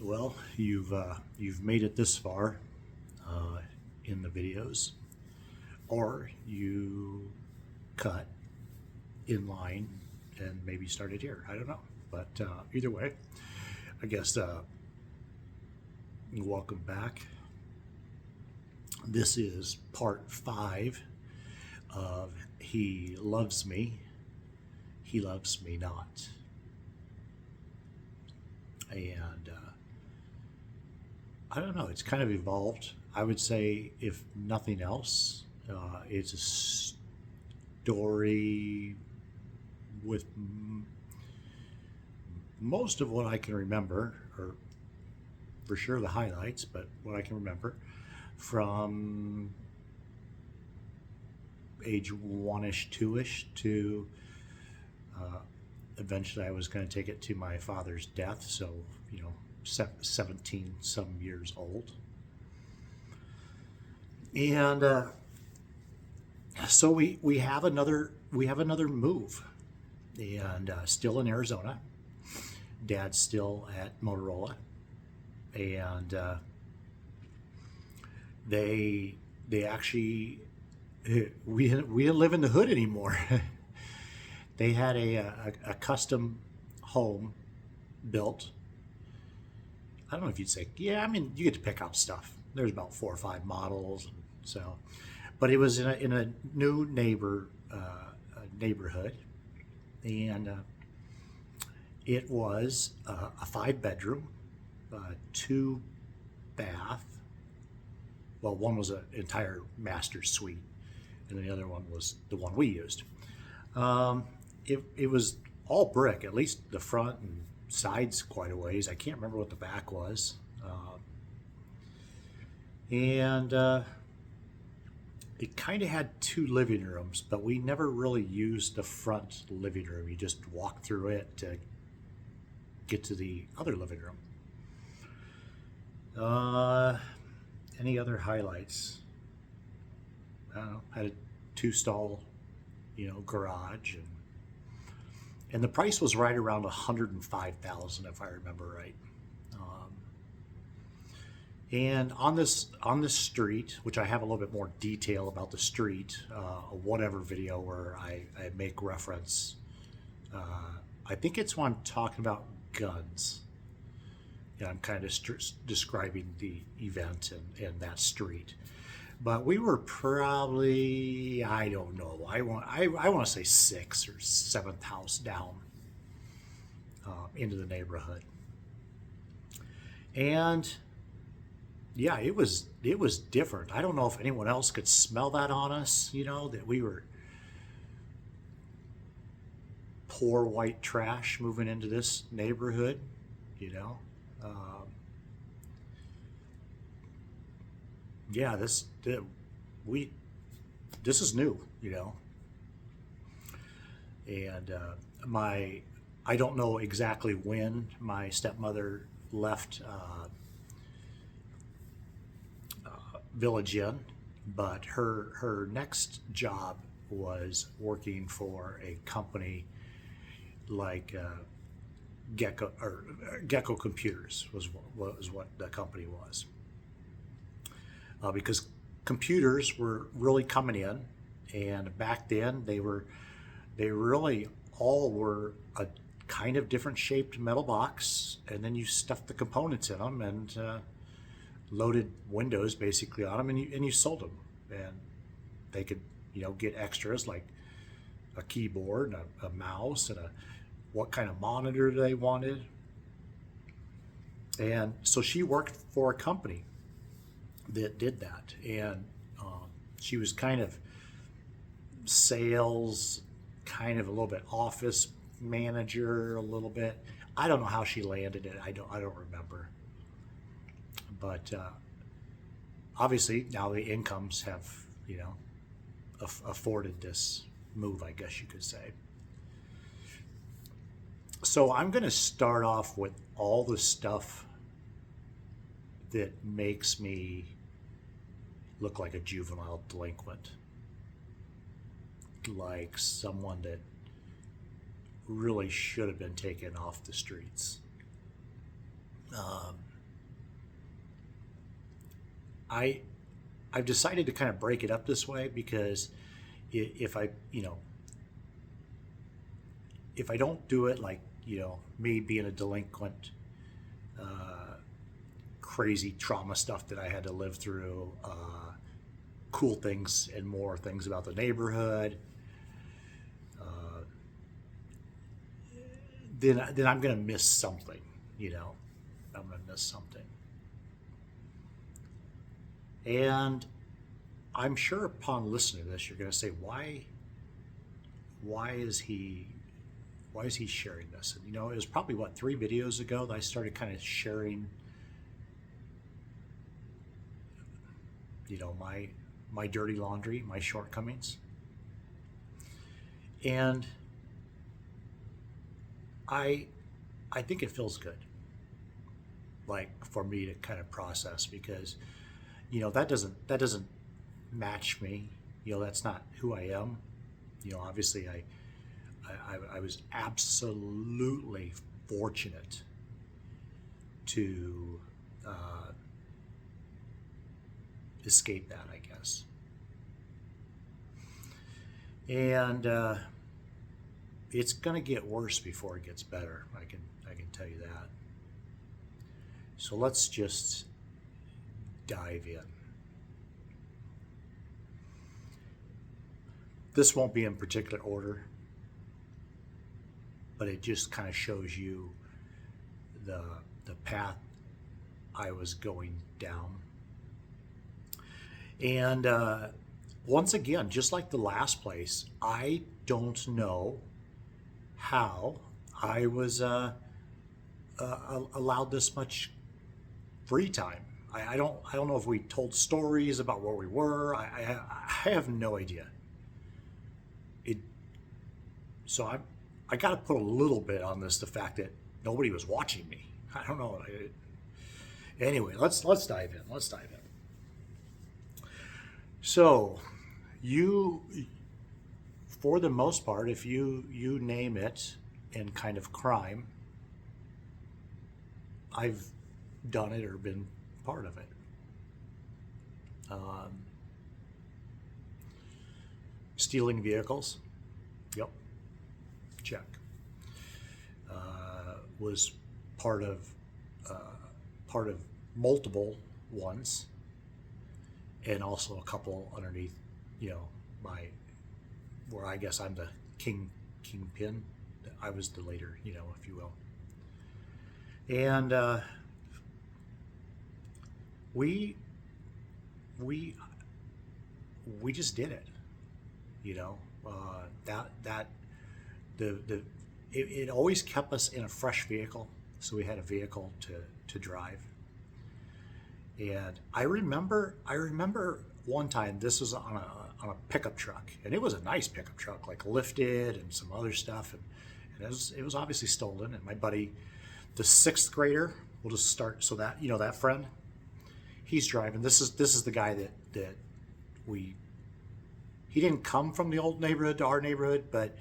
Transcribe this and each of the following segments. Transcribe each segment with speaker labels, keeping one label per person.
Speaker 1: Well, you've made it this far in the videos, or you cut in line and maybe started here. I don't know, but either way, I guess welcome back. This is part 5 of He Loves Me, He Loves Me Not. And I don't know, it's kind of evolved. I would say, if nothing else, it's a story with most of what I can remember, or for sure the highlights, but what I can remember from age 1-ish, 2-ish to eventually I was going to take it to my father's death. So, 17 some years old. And so we have another move, and still in Arizona. Dad's still at Motorola, and they actually we didn't live in the hood anymore. They had a custom home built. I don't know if you'd say, yeah, I mean, you get to pick out stuff. There's about 4 or 5 models, so, but it was in a new neighborhood, and it was a 5-bedroom, 2 bath. Well, one was an entire master suite, and the other one was the one we used. It was all brick, at least the front and sides quite a ways. I can't remember what the back was. And it kind of had 2 living rooms, but we never really used the front living room. You just walk through it to get to the other living room. Any other highlights? I don't know. Had a 2-stall, garage, and the price was right around $105,000, if I remember right. And on this street, which I have a little bit more detail about the street, whatever video where I make reference, I think it's when I'm talking about guns. Yeah, I'm kind of describing the event and that street. But we were probably, I don't know, I want to say 6th or 7th house down into the neighborhood. And yeah, it was different. I don't know if anyone else could smell that on us, that we were poor white trash moving into this neighborhood, yeah, this is new, and I don't know exactly when my stepmother left Village Inn, but her next job was working for a company like Gecko Computers was what the company was. Because computers were really coming in, and back then they really all were a kind of different shaped metal box, and then you stuffed the components in them and loaded Windows basically on them, and you sold them, and they could get extras like a keyboard and a mouse and what kind of monitor they wanted. And so she worked for a company that did that, and she was kind of sales, kind of a little bit office manager, a little bit. I don't know how she landed it. I don't remember. But obviously now the incomes have afforded this move, I guess you could say. So I'm going to start off with all the stuff that makes me look like a juvenile delinquent, like someone that really should have been taken off the streets. I I've decided to kind of break it up this way because if I, if I don't do it like, me being a delinquent, uh, crazy trauma stuff that I had to live through, cool things and more things about the neighborhood, uh, then I'm gonna miss something. You know, I'm gonna miss something, and I'm sure upon listening to this, you're gonna say, why is he why is he sharing this? And it was probably what 3 videos ago that I started kind of sharing, my dirty laundry, my shortcomings, and I I think it feels good, like for me to kind of process because that doesn't match me. That's not who I am. Obviously, I was absolutely fortunate to uh, escape that, I guess. And it's gonna get worse before it gets better. I can tell you that. So let's just dive in. This won't be in particular order, but it just kind of shows you the the path I was going down. And once again, just like the last place, I don't know how I was allowed this much free time. I don't know if we told stories about where we were. I have no idea. It so I got to put a little bit on this, the fact that nobody was watching me. I don't know. Anyway, let's dive in. Let's dive in. So you, for the most part, if you name it in kind of crime, I've done it or been part of it. Um, Stealing vehicles, yep, check. Was part of uh, part of multiple ones, and also a couple underneath. My where I guess I'm the kingpin. I was the leader, if you will. And we we we just did it. That the it always kept us in a fresh vehicle, so we had a vehicle to drive. And I remember one time this was on a pickup truck, and it was a nice pickup truck, like lifted and some other stuff, and it was obviously stolen. And my buddy, the sixth grader, we'll just start so that that friend, he's driving. This is the guy that we he didn't come from the old neighborhood to our neighborhood, but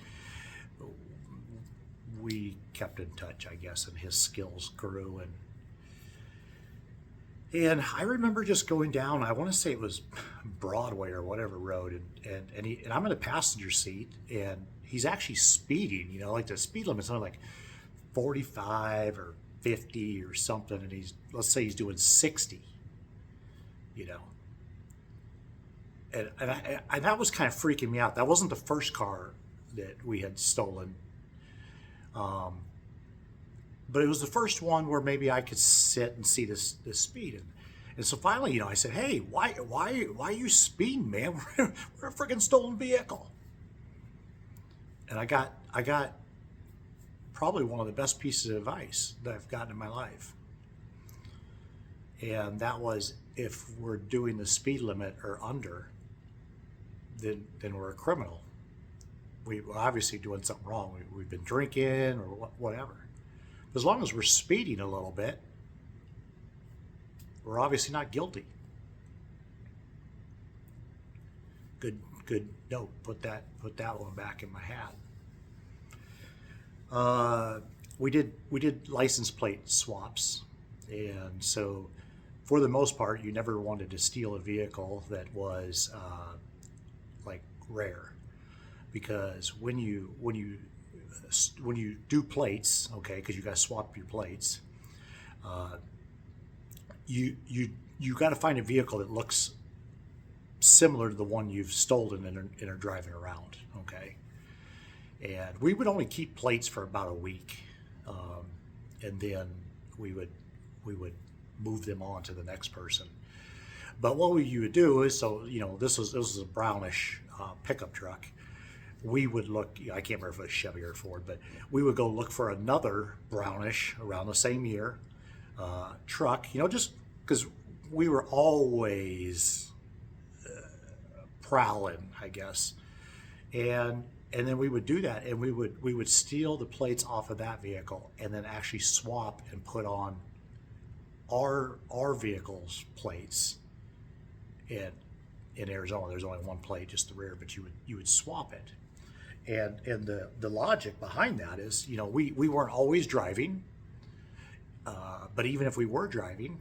Speaker 1: we kept in touch, I guess, and his skills grew. And I remember just going down. I want to say it was Broadway or whatever road, and I'm in the passenger seat, and he's actually speeding. Like the speed limit's only like 45 or 50 or something, and let's say he's doing 60. You know, and that was kind of freaking me out. That wasn't the first car that we had stolen, um, but it was the first one where maybe I could sit and see this speed. And so finally, I said, "Hey, why are you speeding, man? We're a freaking stolen vehicle." And I got probably one of the best pieces of advice that I've gotten in my life, and that was, if we're doing the speed limit or under, then we're a criminal. We're obviously doing something wrong. We've been drinking or whatever. As long as we're speeding a little bit, we're obviously not guilty. Good note. Put that one back in my hat. We did license plate swaps, and so for the most part, you never wanted to steal a vehicle that was like rare, because when you do plates, okay, because you got to swap your plates, you you got to find a vehicle that looks similar to the one you've stolen and are driving around, okay. And we would only keep plates for about a week, and then we would move them on to the next person. But what you would do is, so this was a brownish pickup truck. We would look. I can't remember if it was Chevy or Ford, but we would go look for another brownish around the same year truck. Just because we were always prowling, I guess, and then we would do that, and we would steal the plates off of that vehicle, and then actually swap and put on our vehicle's plates. In Arizona, there's only one plate, just the rear, but you would swap it. And the logic behind that is, we weren't always driving, but even if we were driving,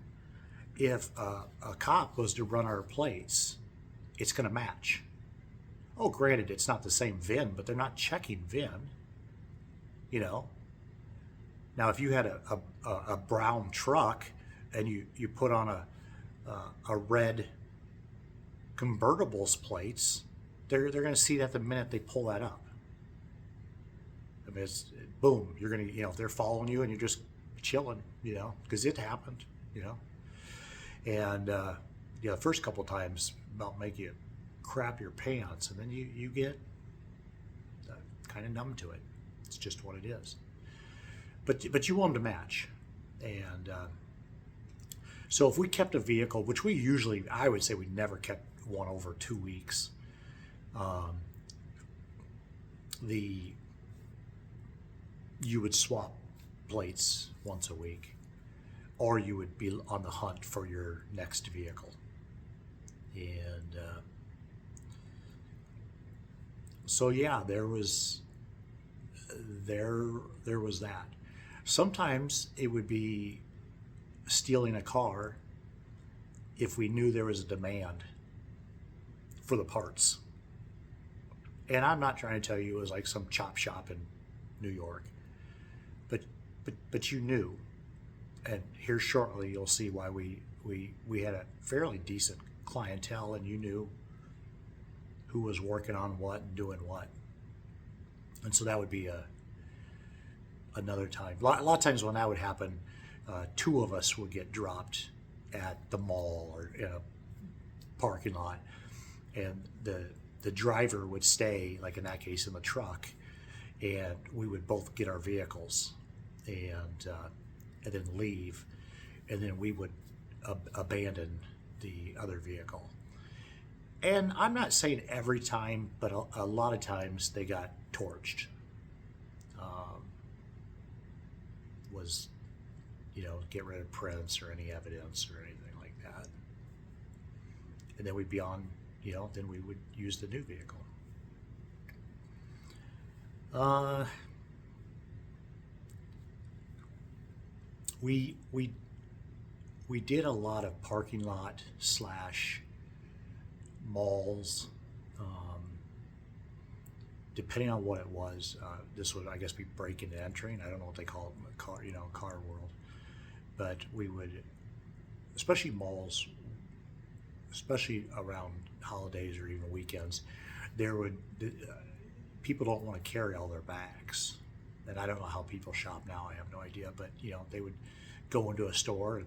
Speaker 1: if a cop was to run our plates, it's going to match. Oh, granted, it's not the same VIN, but they're not checking VIN. Now, if you had a brown truck and you put on a red convertible's plates, they're going to see that the minute they pull that up. I mean, it's boom. You're going to, if they're following you and you're just chilling, because it happened, and the first couple of times about make you crap your pants, and then you get kind of numb to it. It's just what it is. But you want them to match, and so if we kept a vehicle, which I would say we never kept one over 2 weeks, you would swap plates once a week, or you would be on the hunt for your next vehicle. And so yeah, there was that. Sometimes it would be stealing a car if we knew there was a demand for the parts. And I'm not trying to tell you it was like some chop shop in New York, but you knew. And here shortly you'll see why we had a fairly decent clientele, and you knew who was working on what and doing what. And so that would be another time. A lot of times when that would happen, two of us would get dropped at the mall or in a parking lot, and the driver would stay, like in that case in the truck, and we would both get our vehicles and then leave, and then we would abandon the other vehicle. And I'm not saying every time, but a lot of times they got torched. Was, get rid of prints or any evidence or anything like that. And then we'd be on, then we would use the new vehicle. We did a lot of parking lot / malls. Depending on what it was, this would, I guess, be breaking and entering. I don't know what they call it in the car world. But we would, especially malls, especially around holidays or even weekends, people don't want to carry all their bags. And I don't know how people shop now. I have no idea. But they would go into a store and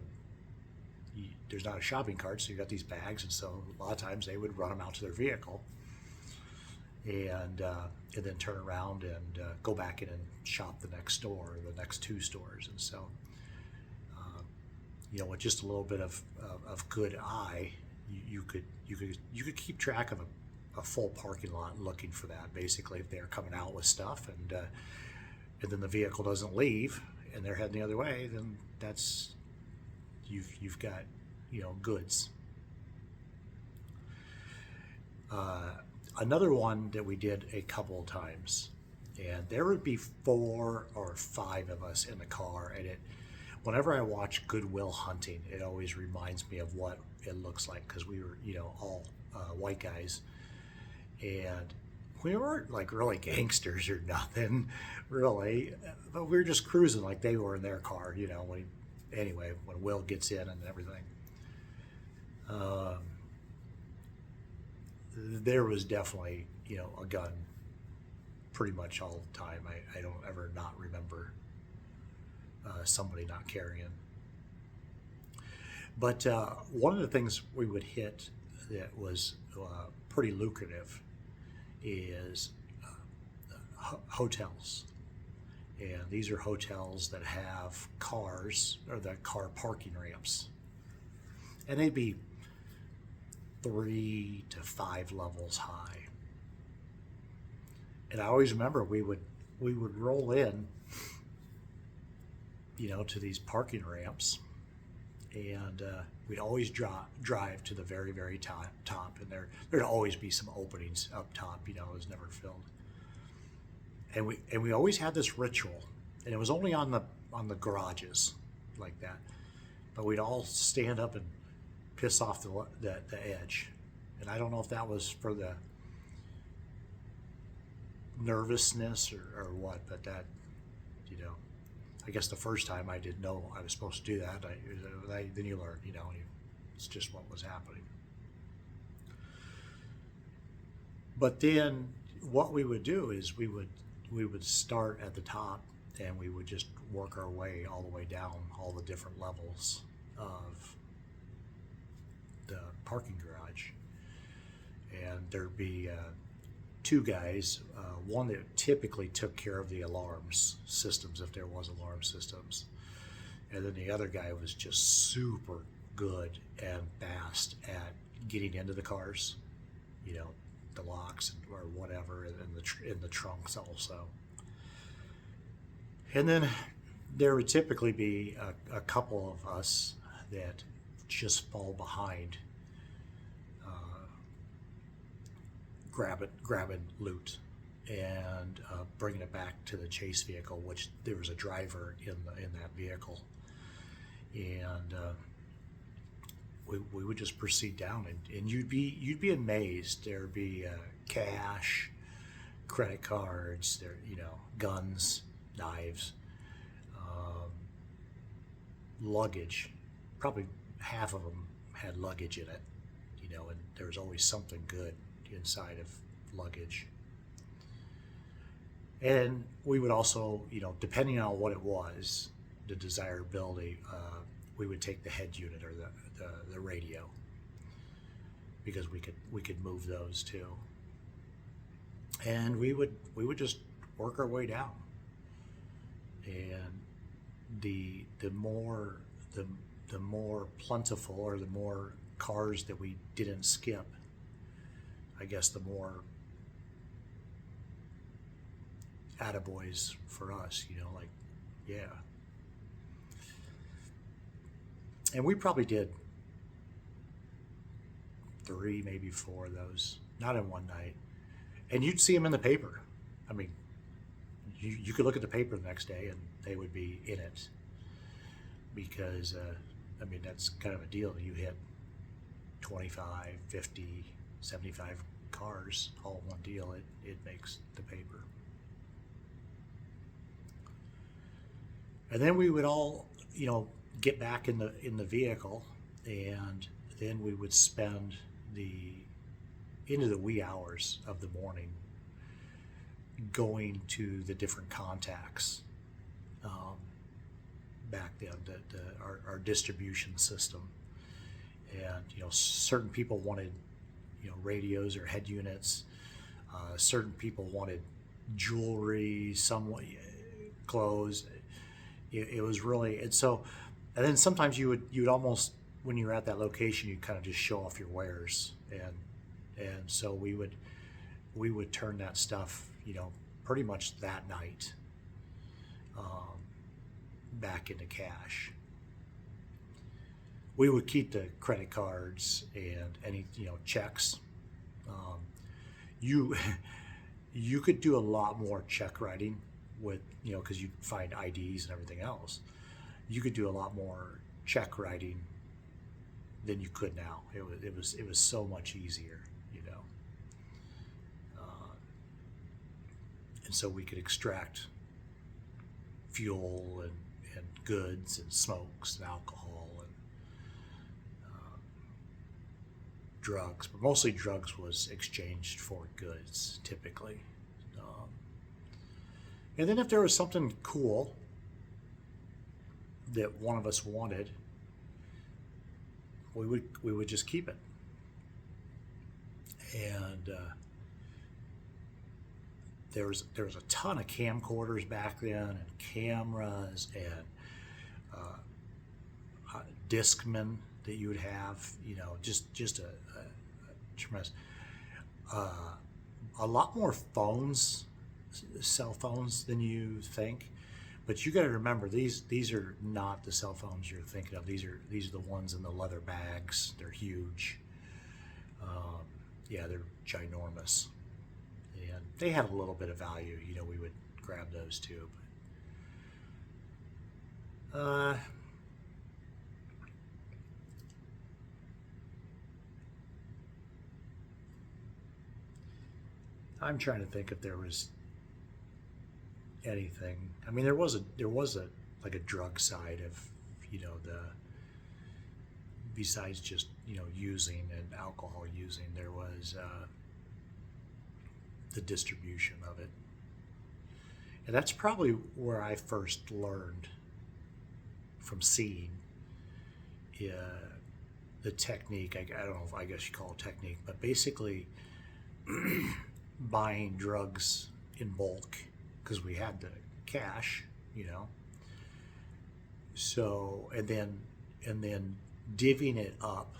Speaker 1: there's not a shopping cart, so you got these bags, and so a lot of times they would run them out to their vehicle, and then turn around and go back in and shop the next store or the next two stores. And so, with just a little bit of good eye, you could keep track of a full parking lot looking for that. Basically, if they're coming out with stuff and then the vehicle doesn't leave and they're heading the other way, then that's you've got goods. Another one that we did a couple of times, and there would be 4 or 5 of us in the car, and whenever I watch Goodwill Hunting, it always reminds me of what it looks like, because we were, all white guys, and we weren't like really gangsters or nothing, really, but we were just cruising like they were in their car, when Will gets in and everything. Um, there was definitely, a gun pretty much all the time. I don't ever not remember somebody not carrying. But one of the things we would hit that was pretty lucrative is hotels. And these are hotels that have cars, or the car parking ramps. And they'd be 3 to 5 levels high. And I always remember we would roll in, to these parking ramps, and we'd always drive to the very, very top, and there'd always be some openings up top. It was never filled. And we always had this ritual, and it was only on the garages like that, but we'd all stand up and piss off the edge. And I don't know if that was for the nervousness or what, but that, I guess the first time I didn't know I was supposed to do that. Then you learn, it's just what was happening. But then what we would do is we would start at the top, and we would just work our way all the way down all the different levels of the parking garage. And there'd be 2 guys, one that typically took care of the alarms systems, if there was alarm systems, and then the other guy was just super good and fast at getting into the cars, the locks or whatever, and in the trunks also. And then there would typically be a couple of us that just fall behind, grabbing loot and bringing it back to the chase vehicle, which there was a driver in that vehicle, and we would just proceed down, and you'd be amazed. There'd be cash, credit cards, there, guns, knives, luggage. Probably half of them had luggage in it, and there was always something good inside of luggage. And we would also, depending on what it was, the desirability, we would take the head unit or the radio, because we could move those too. And we would just work our way down. And the more plentiful, or the more cars that we didn't skip, I guess the more attaboys for us, yeah. And we probably did 3, maybe 4 of those, not in one night. And you'd see them in the paper. I mean, you could look at the paper the next day and they would be in it, because, that's kind of a deal. You hit 25, 50, 75 cars all in one deal, it makes the paper. And then we would all, get back in the vehicle, and then we would spend into the wee hours of the morning going to the different contacts back then, our distribution system. And certain people wanted radios or head units. Certain people wanted jewelry, some clothes. It was really, and then sometimes you would almost, when you were at that location, you kind of just show off your wares, and so we would turn that stuff, pretty much that night, back into cash. We would keep the credit cards and any checks. You could do a lot more check writing with because you'd find IDs and everything else. you could do a lot more check writing than you could now. It was so much easier, you know. And so we could extract fuel and goods and smokes and alcohol and drugs, but mostly drugs was exchanged for goods typically. And then if there was something cool that one of us wanted, we would just keep it. And there was a ton of camcorders back then, and cameras, and Discman that you would have. You know, just a tremendous. A lot more phones, cell phones, than you think. But you got to remember, these are not the cell phones you're thinking of. These are the ones in the leather bags. They're huge. Yeah, they're ginormous, and they had a little bit of value. You know, we would grab those too. But, I'm trying to think if there was anything. I mean, there was a like a drug side of, you know, besides just, you know, using and alcohol using, there was the distribution of it, and that's probably where I first learned from seeing the technique. I don't know if I guess you call it technique, but basically buying drugs in bulk because we had the cash, you know. So and then divvying it up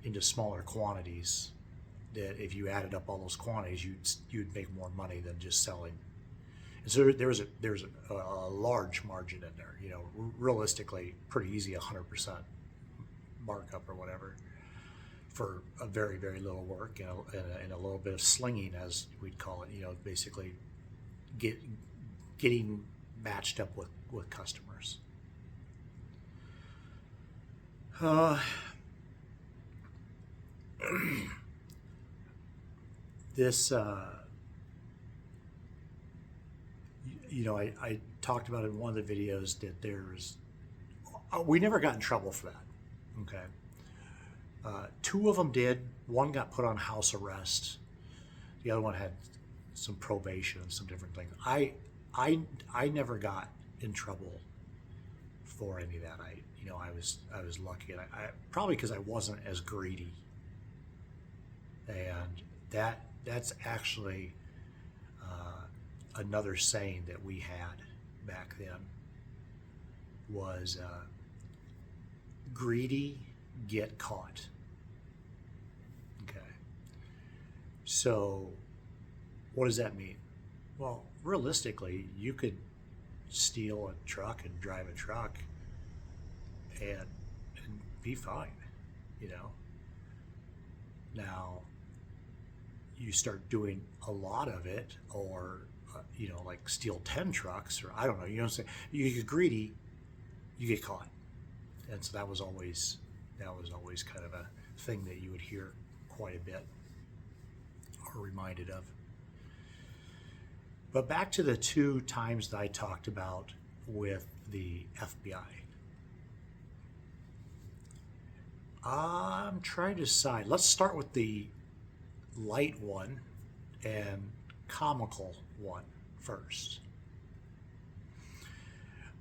Speaker 1: into smaller quantities. That if you added up all those quantities, you'd make more money than just selling. And so there's a large margin in there. You know, realistically, pretty easy 100% markup or whatever for a very, very little work and a little bit of slinging, as we'd call it. You know, basically getting matched up with customers. This, you know, I talked about in one of the videos that we never got in trouble for that. Okay. Two of them did. One got put on house arrest. The other one had some probation and some different things. I never got in trouble for any of that. I was lucky, and I probably because I wasn't as greedy. And that's actually another saying that we had back then was greedy, get caught. Okay. So what does that mean? Well, realistically, you could steal a truck and drive a truck and be fine, you know. Now, you start doing a lot of it, or you know, like steal 10 trucks, or I don't know. You know what I'm saying? You get greedy, you get caught, and so that was always kind of a thing that you would hear quite a bit, or reminded of. But back to the two times that I talked about with the FBI. I'm trying to decide. Let's start with the light one and comical one first.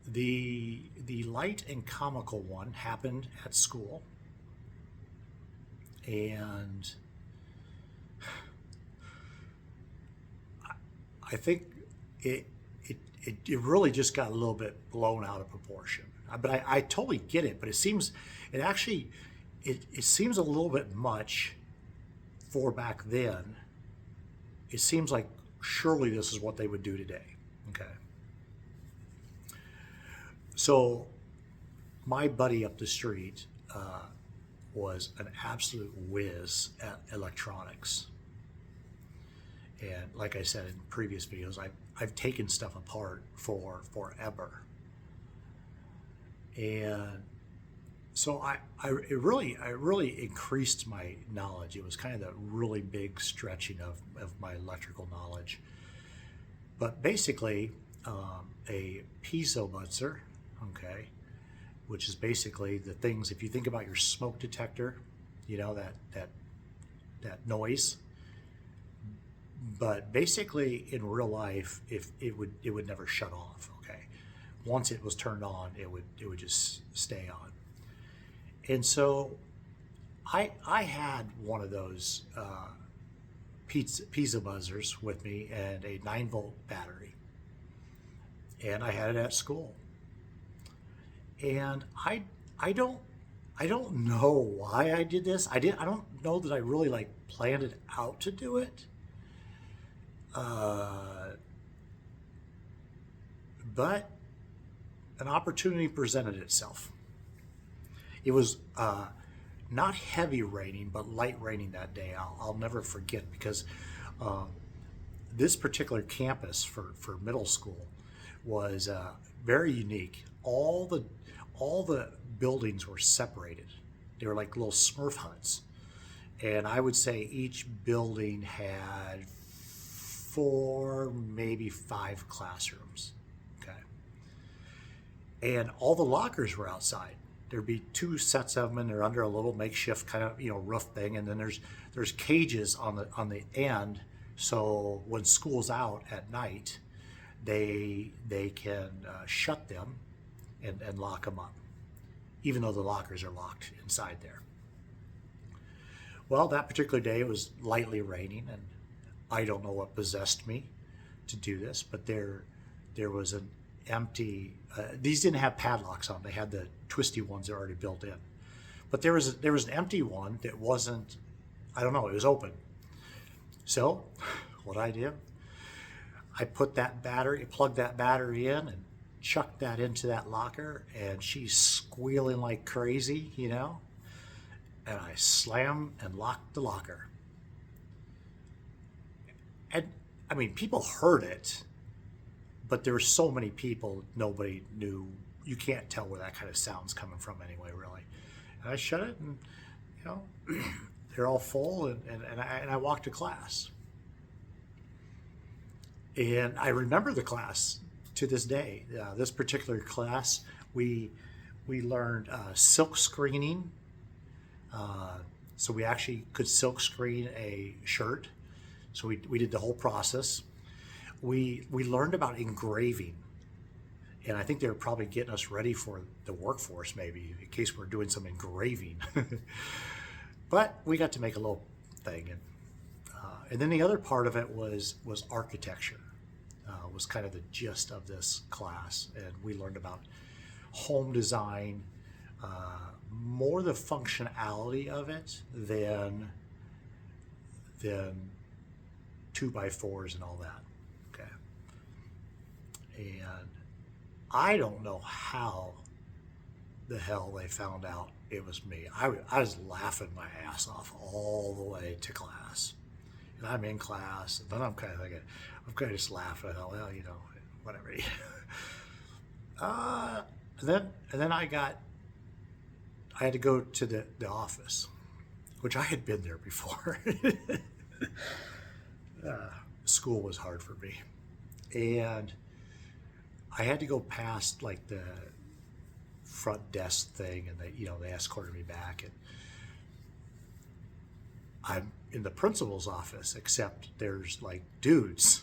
Speaker 1: The light and comical one happened at school, and I think it really just got a little bit blown out of proportion. But I totally get it. But it seems it seems a little bit much for back then. It seems like surely this is what they would do today. Okay. So my buddy up the street was an absolute whiz at electronics. And like I said in previous videos, I've taken stuff apart for forever. And so I really increased my knowledge. It was kind of the really big stretching of my electrical knowledge. But basically, a piezo buzzer, okay, which is basically the things, if you think about your smoke detector, you know, that noise. But basically in real life, if it would never shut off, okay. Once it was turned on, it would just stay on. And so I had one of those piezo buzzers with me and a 9-volt battery. And I had it at school. And I don't I don't know why I did this. I don't know that I really like planned it out to do it. Uh, but an opportunity presented itself. It was not heavy raining, but light raining that day. I'll never forget because uh, this particular campus for middle school was very unique. All the buildings were separated. They were like little Smurf huts, and I would say each building had 4, maybe 5 classrooms. Okay, and all the lockers were outside. There'd be 2 sets of them, and they're under a little makeshift kind of roof thing, and then there's cages on the end. So when school's out at night, they can shut them and lock them up, even though the lockers are locked inside there. Well, that particular day it was lightly raining, and I don't know what possessed me to do this, but there was an empty. These didn't have padlocks on; they had the twisty ones that are already built in. But there was an empty one that wasn't. I don't know. It was open. So, what I did, I plugged that battery in, and chucked that into that locker, and she's squealing like crazy. And I slammed and locked the locker. And I mean, people heard it, but there were so many people, nobody knew. You can't tell where that kind of sound's coming from anyway, really. And I shut it, and you know, they're all full, and I walked to class. And I remember the class to this day. This particular class, we learned silk screening. So we actually could silk screen a shirt. So we did the whole process. We learned about engraving, and I think they were probably getting us ready for the workforce, maybe in case we're doing some engraving. But we got to make a little thing, and then the other part of it was architecture. Was kind of the gist of this class, and we learned about home design, more the functionality of it than 2x4s and all that. Okay, and I don't know how the hell they found out it was me. I was laughing my ass off all the way to class. And I'm in class, and then I'm kind of just laughing. I thought, well, whatever. And then I had to go to the office, which I had been there before. School was hard for me, and I had to go past like the front desk thing, and they escorted me back, and I'm in the principal's office, except there's like dudes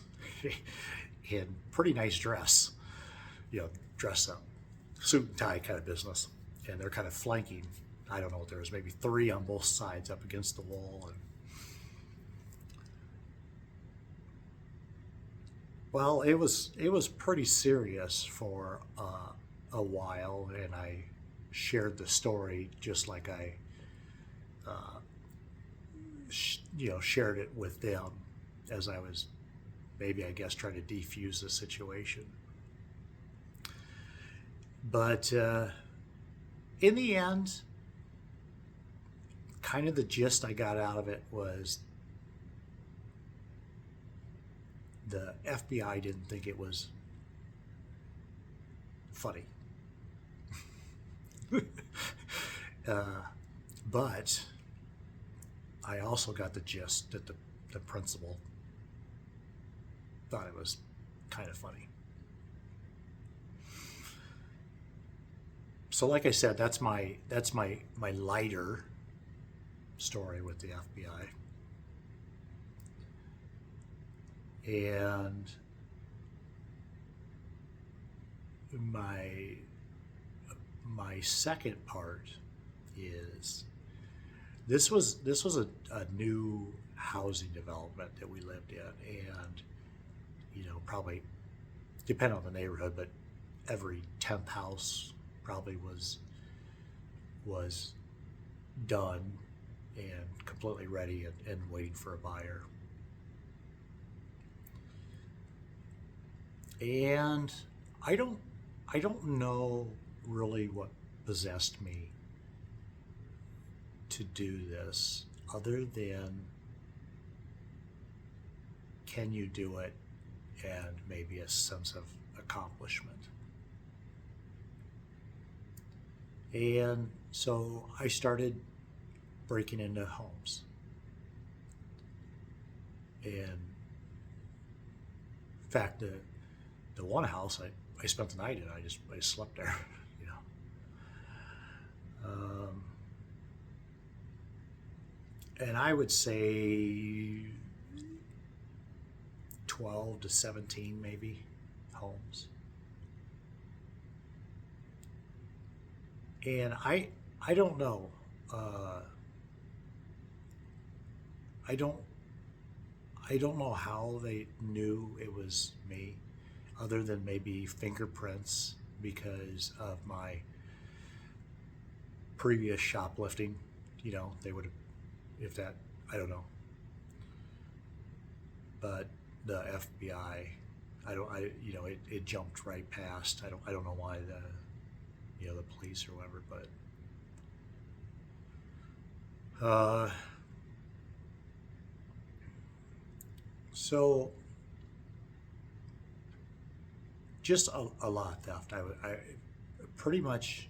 Speaker 1: in pretty nice dress, dress up, suit and tie kind of business, and they're kind of flanking. I don't know what there was, maybe 3 on both sides up against the wall, and well, it was pretty serious for a while, and I shared the story just like I shared it with them as I was maybe, I guess, trying to defuse the situation. But in the end, kind of the gist I got out of it was the FBI didn't think it was funny. But I also got the gist that the principal thought it was kind of funny. So, like I said, that's my lighter story with the FBI, and my second part is this was a new housing development that we lived in, and probably depending on the neighborhood, but every 10th house probably was done and completely ready and waiting for a buyer. And I don't know really what possessed me to do this, other than can you do it, and maybe a sense of accomplishment. And so I started breaking into homes. And in fact, the one house I spent the night in, I just slept there, you know. And I would say 12 to 17 maybe homes. And I don't know. I don't know how they knew it was me, other than maybe fingerprints because of my previous shoplifting. They would have, if that, I don't know. But the FBI, it jumped right past. I don't know why the police or whatever, but so just a lot of theft. I pretty much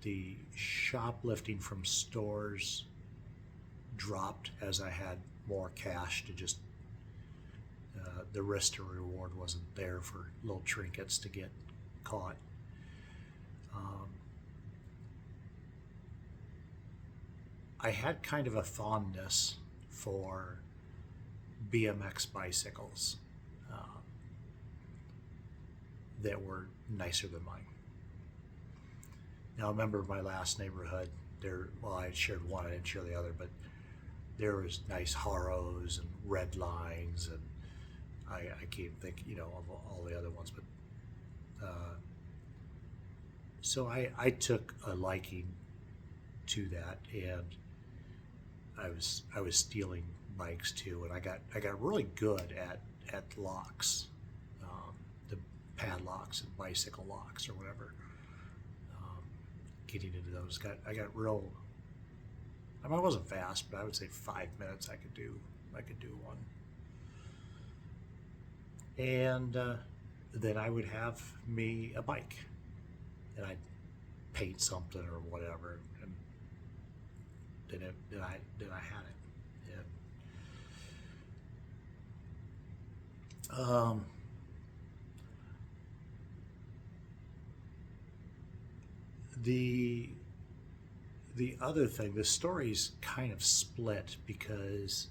Speaker 1: the shoplifting from stores dropped as I had more cash to just the risk to reward wasn't there for little trinkets to get caught. I had kind of a fondness for BMX bicycles that were nicer than mine. Now, I remember my last neighborhood, I shared one, I didn't share the other, but there was nice Haros and Red Lines, and I can't think, of all the other ones, but so I took a liking to that, and I was stealing bikes too, and I got really good at locks, the padlocks and bicycle locks or whatever. Getting into those, I got real. I wasn't fast, but I would say 5 minutes I could do one. And then I would have me a bike, and I'd paint something or whatever, and then I had it. And, the other thing, the story's kind of split because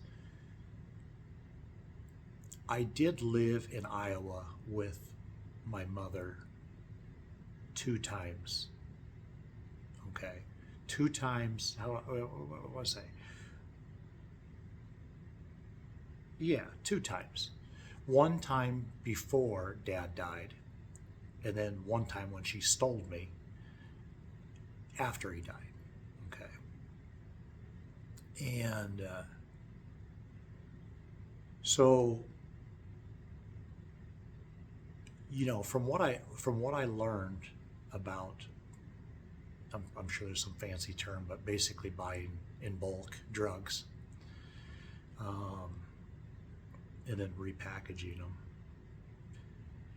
Speaker 1: I did live in Iowa with my mother 2 times. Okay, 2 times. What was I? Yeah, 2 times. One time before Dad died, and then one time when she stole me after he died. Okay. And so, from what I learned about, I'm sure there's some fancy term, but basically buying in bulk drugs, and then repackaging them.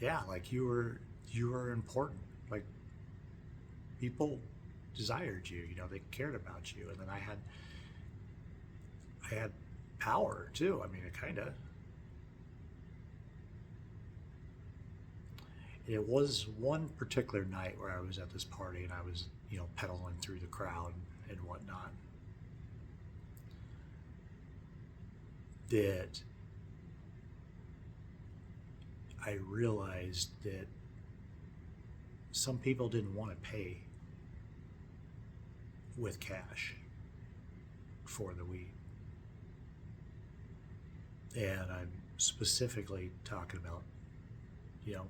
Speaker 1: yeah, like you were important. Like people desired you, you know, they cared about you. And then I had power too. I mean, it kind of, it was one particular night where I was at this party and I was, you know, pedaling through the crowd and whatnot, that I realized that some people didn't want to pay with cash for the weed. And I'm specifically talking about, you know,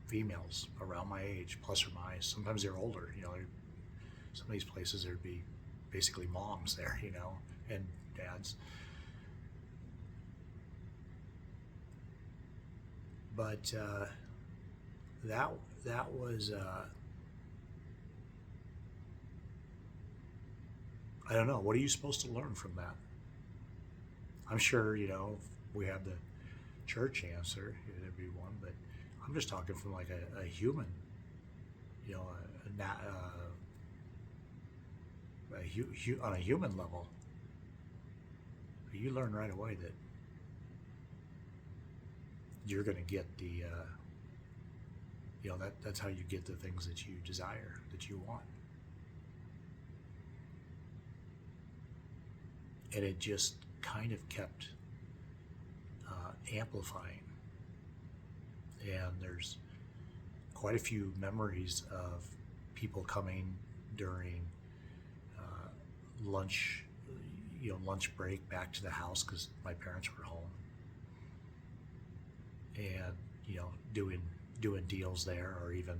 Speaker 1: females around my age, plus or minus. Sometimes they're older, you know, some of these places there'd be basically moms there, you know, and dads. But that that was I don't know. What are you supposed to learn from that? I'm sure you know we have the church answer. There'd be one, but I'm just talking from like a human, you know, on a human level. You learn right away that you're going to get the, you know, that's how you get the things that you desire, that you want, and it just kind of kept amplifying. And there's quite a few memories of people coming during lunch, you know, lunch break back to the house because my parents were home, and you know, doing deals there, or even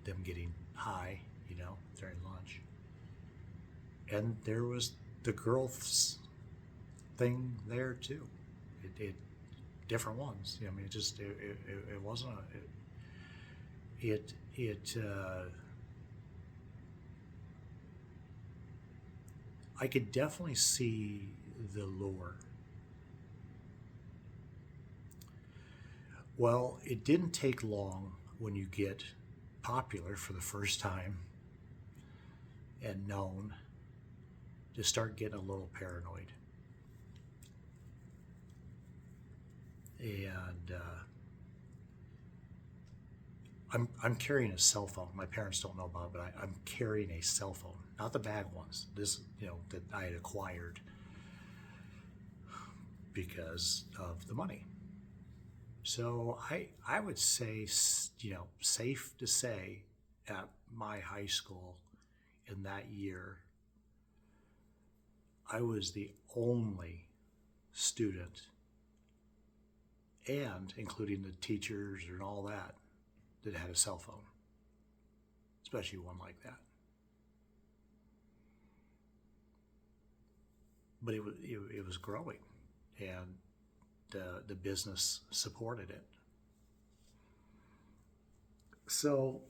Speaker 1: them getting high, you know, during lunch. And there was the girls thing there too. It different ones. I mean, it just it wasn't it. I could definitely see the lure. Well, it didn't take long when you get popular for the first time and known to start getting a little paranoid. And I'm carrying a cell phone. My parents don't know about it, but I'm carrying a cell phone, not the bag ones. This, you know, that I had acquired because of the money. So I would say, you know, safe to say, at my high school in that year, I was the only student, and including the teachers and all that, that had a cell phone, especially one like that. But it was growing, and the business supported it. So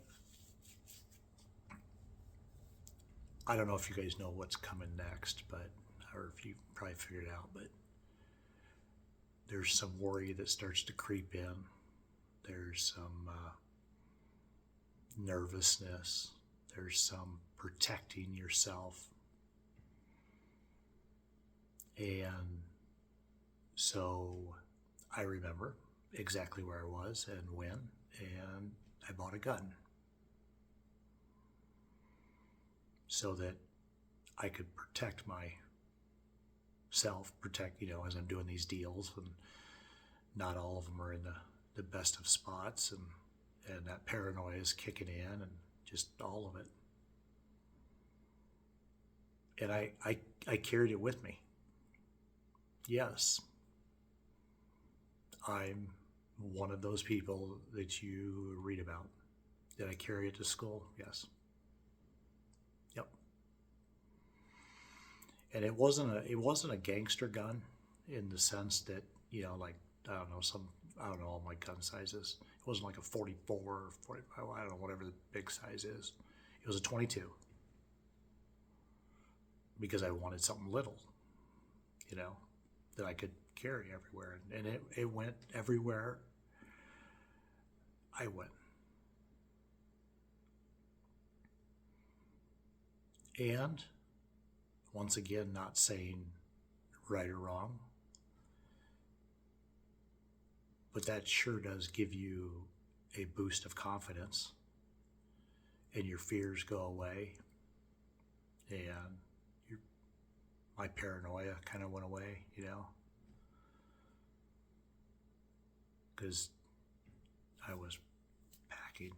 Speaker 1: I don't know if you guys know what's coming next, but or if you probably figured it out, but there's some worry that starts to creep in. There's some nervousness. There's some protecting yourself. And so I remember exactly where I was and when, and I bought a gun so that I could protect myself, protect, you know, as I'm doing these deals, and not all of them are in the best of spots, and that paranoia is kicking in, and just all of it. And I carried it with me. Yes, I'm one of those people that you read about. Did I carry it to school? Yes. Yep. And it wasn't a gangster gun in the sense that, you know, like, I don't know all my gun sizes. It wasn't like a 44 or 45, I don't know, whatever the big size is. It was a 22 because I wanted something little, you know, that I could carry everywhere. And it went everywhere I win. And once again, not saying right or wrong, but that sure does give you a boost of confidence, and your fears go away, and your, my paranoia kind of went away, because I was packing.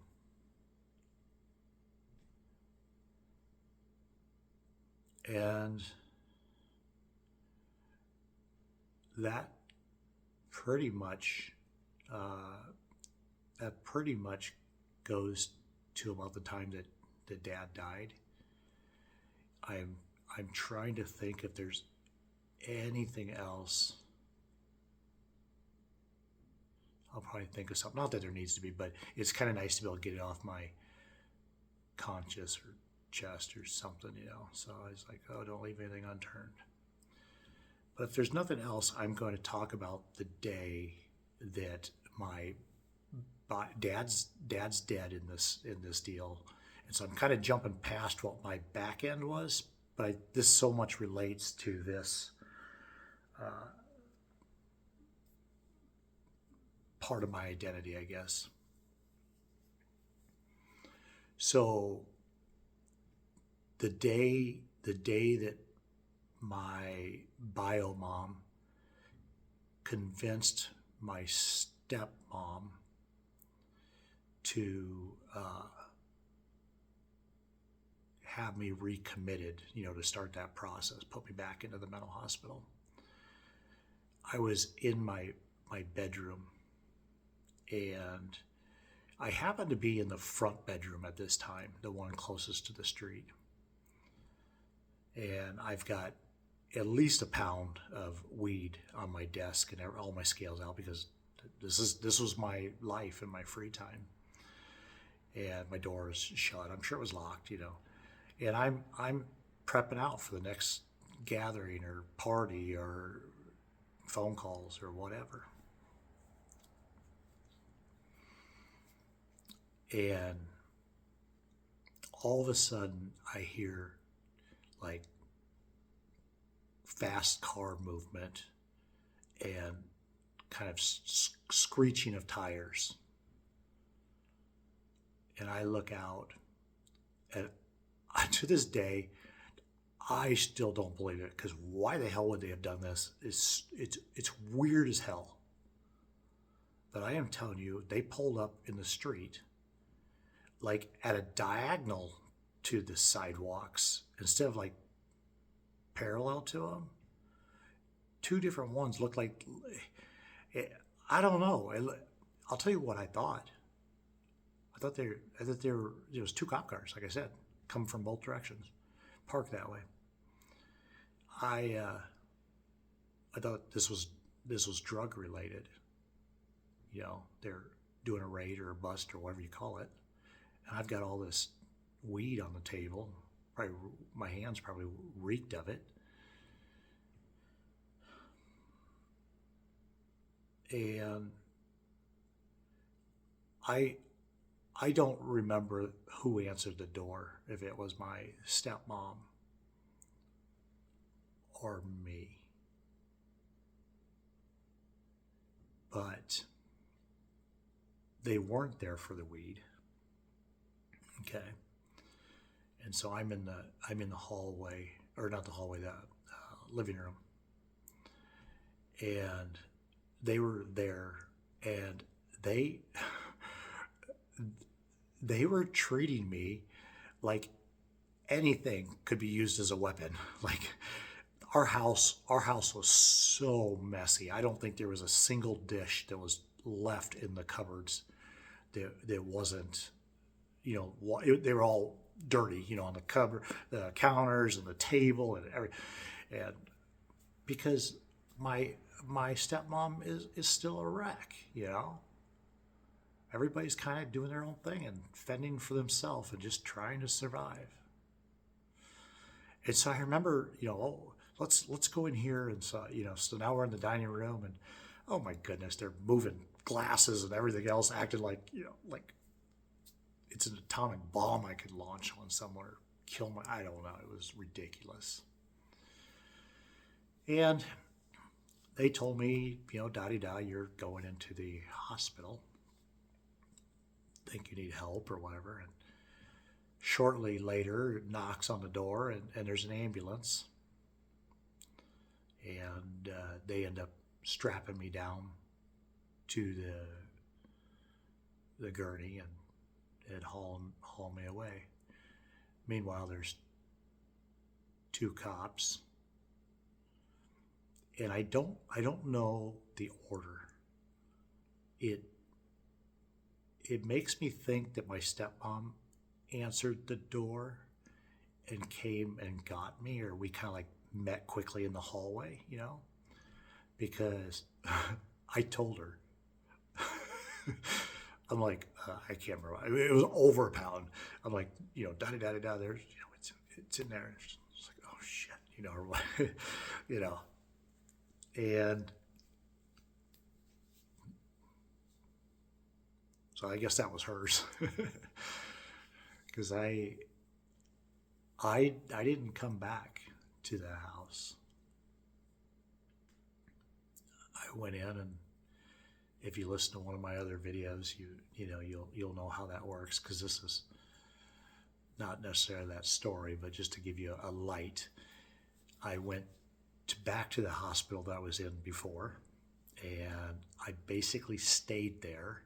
Speaker 1: And that pretty much goes to about the time that Dad died. I'm trying to think if there's anything else. I'll probably think of something. Not that there needs to be, but it's kind of nice to be able to get it off my conscience or chest or something, So I was like, oh, don't leave anything unturned. But if there's nothing else, I'm going to talk about the day that my dad's dead in this deal, and so I'm kind of jumping past what my back end was, but this so much relates to this part of my identity, I guess. So the day that my bio mom convinced my stepmom to have me recommitted, to start that process, put me back into the mental hospital. I was in my bedroom, and I happened to be in the front bedroom at this time, the one closest to the street. And I've got at least a pound of weed on my desk and all my scales out, because this was my life and my free time. And my door is shut. I'm sure it was locked, And I'm prepping out for the next gathering or party or phone calls or whatever. And all of a sudden I hear like fast car movement and kind of screeching of tires. And I look out, and to this day, I still don't believe it, because why the hell would they have done this? It's weird as hell. But I am telling you, they pulled up in the street, like at a diagonal to the sidewalks, instead of like parallel to them. Two different ones looked like, I don't know. I'll tell you what I thought. I thought there was two cop cars, like I said, coming from both directions, parked that way. I thought this was drug related. They're doing a raid or a bust or whatever you call it, and I've got all this weed on the table. Probably my hands probably reeked of it. And I don't remember who answered the door, if it was my stepmom or me. But they weren't there for the weed. Okay. And so I'm in the hallway, or not the hallway, the living room. And they were there, and they were treating me like anything could be used as a weapon. Like our house was so messy. I don't think there was a single dish that was left in the cupboards that wasn't, they were all dirty, on the cupboard, the counters and the table and everything. And because my stepmom is still a wreck, Everybody's kind of doing their own thing and fending for themselves and just trying to survive. And so I remember, let's go in here. And so, so now we're in the dining room, and oh my goodness, they're moving glasses and everything else, acted like, like it's an atomic bomb I could launch on somewhere, kill my, I don't know. It was ridiculous. And they told me, da-di-da, you're going into the hospital. Think you need help or whatever. And shortly later, it knocks on the door, and there's an ambulance. And they end up strapping me down to the gurney and haul me away. Meanwhile, there's two cops, and I don't know the order. It makes me think that my stepmom answered the door and came and got me, or we kind of like met quickly in the hallway, because I told her. I'm like, I can't remember. It was over a pound. I'm like, da-da-da-da-da, there's, it's in there. It's like, oh shit, or what, and so I guess that was hers. Because I didn't come back to the house. I went in, and if you listen to one of my other videos, you'll know how that works, because this is not necessarily that story, but just to give you a light. I went back to the hospital that I was in before, and I basically stayed there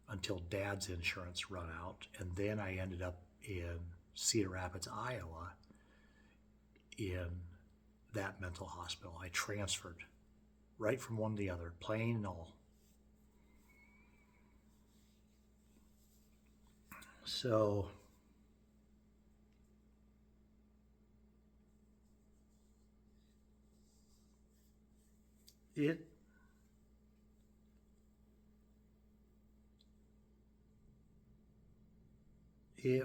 Speaker 1: until Dad's insurance run out, and then I ended up in Cedar Rapids, Iowa, in that mental hospital. I transferred right from one to the other, plain and all. So it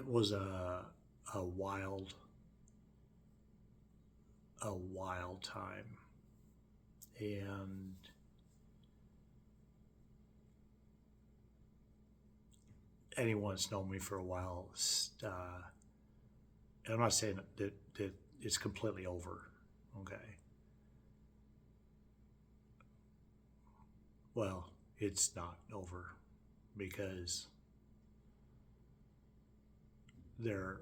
Speaker 1: was a wild time, and anyone that's known me for a while, and I'm not saying that it's completely over, okay? Well, it's not over, because there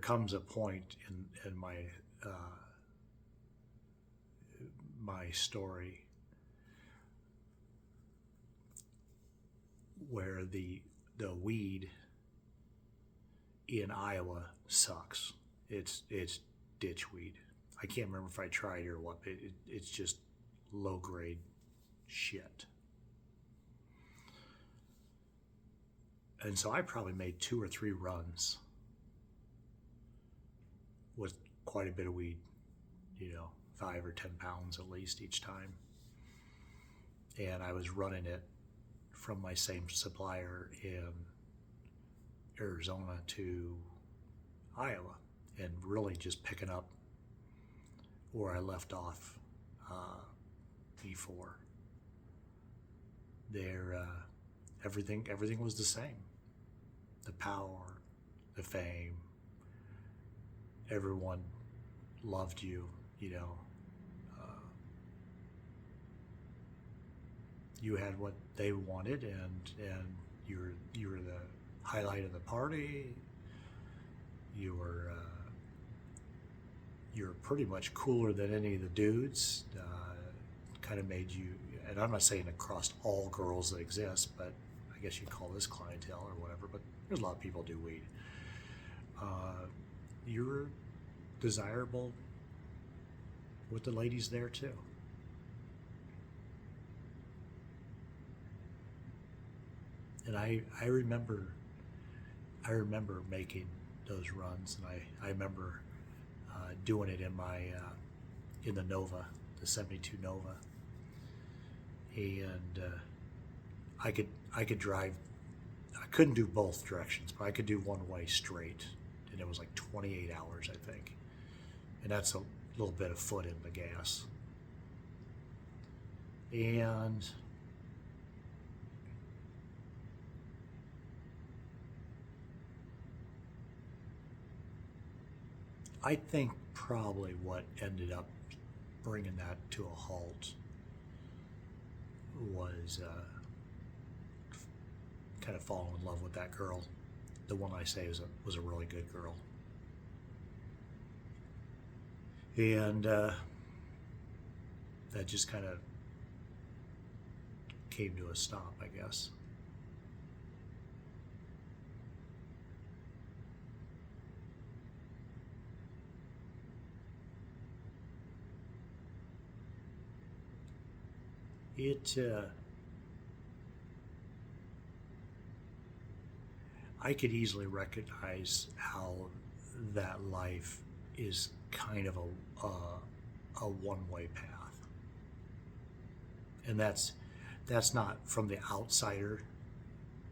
Speaker 1: comes a point in my my story where the weed in Iowa sucks. It's ditch weed. I can't remember if I tried or what, but it's just low grade shit. And so I probably made 2 or 3 runs with quite a bit of weed, 5 or 10 pounds at least each time. And I was running it from my same supplier in Arizona to Iowa, and really just picking up where I left off before. Everything was the same. The power, the fame, everyone loved you, you had what they wanted, and you were the highlight of the party. You were pretty much cooler than any of the dudes. Kind of made you, and I'm not saying across all girls that exist, but I guess you'd call this clientele or whatever, but there's a lot of people do weed. You're desirable with the ladies there too. And I remember making those runs, and I remember doing it in my in the Nova, the 72 Nova, and I could drive. I couldn't do both directions, but I could do one way straight, and it was like 28 hours, I think, and that's a little bit of foot in the gas. And I think probably what ended up bringing that to a halt was kind of falling in love with that girl. The one I say was a really good girl. And that just kind of came to a stop, I guess. I could easily recognize how that life is kind of a one-way path, and that's not from the outsider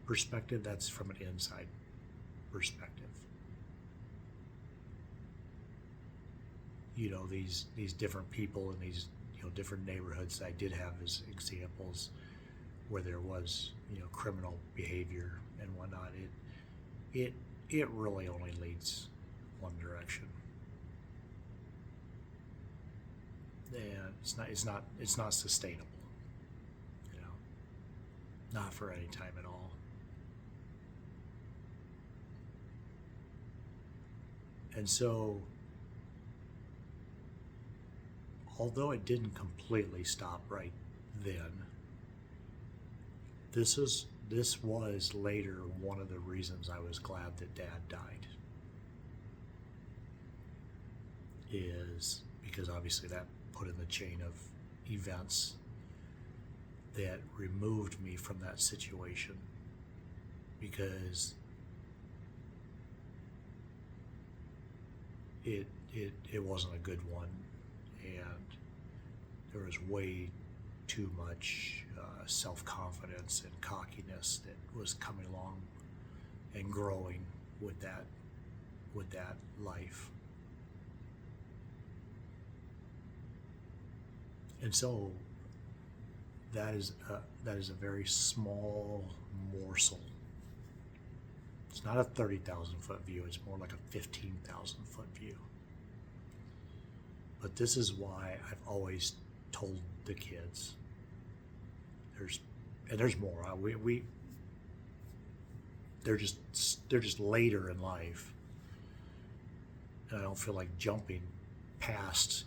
Speaker 1: perspective. That's from an inside perspective. You know, these different people in these different neighborhoods I did have as examples where there was criminal behavior and whatnot. It really only leads one direction, and it's not sustainable. Not for any time at all. And so, although it didn't completely stop right then, this was later one of the reasons I was glad that Dad died. Is because obviously that put in the chain of events that removed me from that situation, because it wasn't a good one, and there was way too much self-confidence and cockiness that was coming along and growing with that life. And so that is a very small morsel. It's not a 30,000 foot view, it's more like a 15,000 foot view. But this is why I've always told the kids, there's more. They're just later in life, and I don't feel like jumping past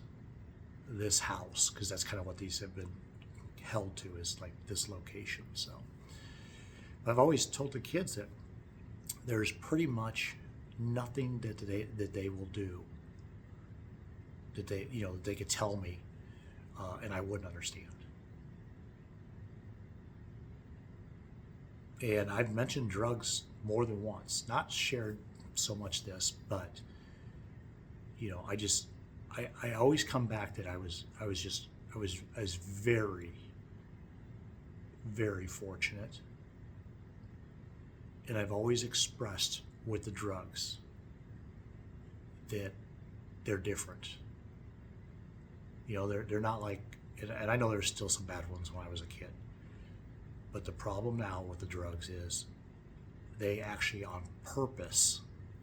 Speaker 1: this house, because that's kind of what these have been held to, is like this location. So I've always told the kids that there's pretty much nothing that they will do that they could tell me and I wouldn't understand. And I've mentioned drugs more than once, not shared so much this, but I always come back that I was very, very fortunate. And I've always expressed with the drugs that they're different. They're not like, and I know there's still some bad ones when I was a kid, but the problem now with the drugs is they actually on purpose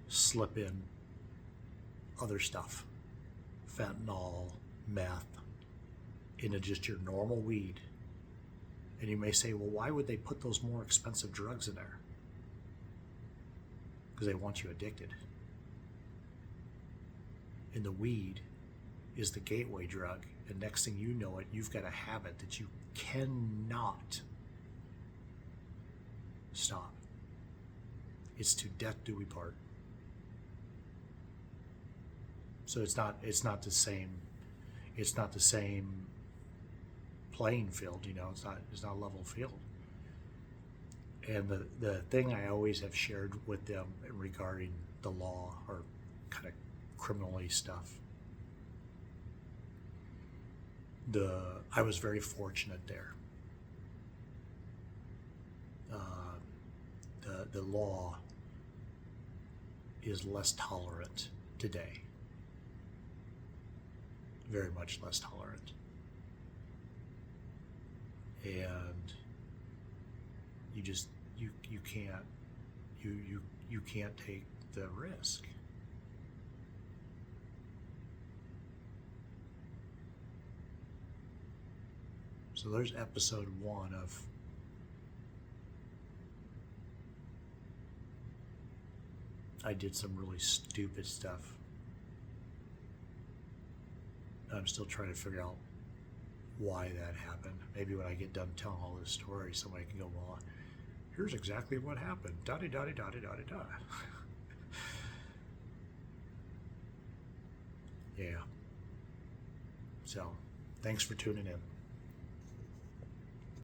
Speaker 1: slip in other stuff, fentanyl, meth, into just your normal weed. And you may say, well, why would they put those more expensive drugs in there? Because they want you addicted. And the weed is the gateway drug, and next thing you know it, you've got a habit that you cannot stop. It's to death do we part. So it's not the same playing field. It's not a level field. And the thing I always have shared with them regarding the law, or kind of criminally stuff, I was very fortunate there. The law is less tolerant today. Very much less tolerant. and you just you can't you can't take the risk. So there's episode 1 of I did some really stupid stuff. I'm still trying to figure out why that happened. Maybe when I get done telling all this story, somebody can go, well, here's exactly what happened. Da-di-da-di-da-di-da-di-da. Yeah. So, thanks for tuning in.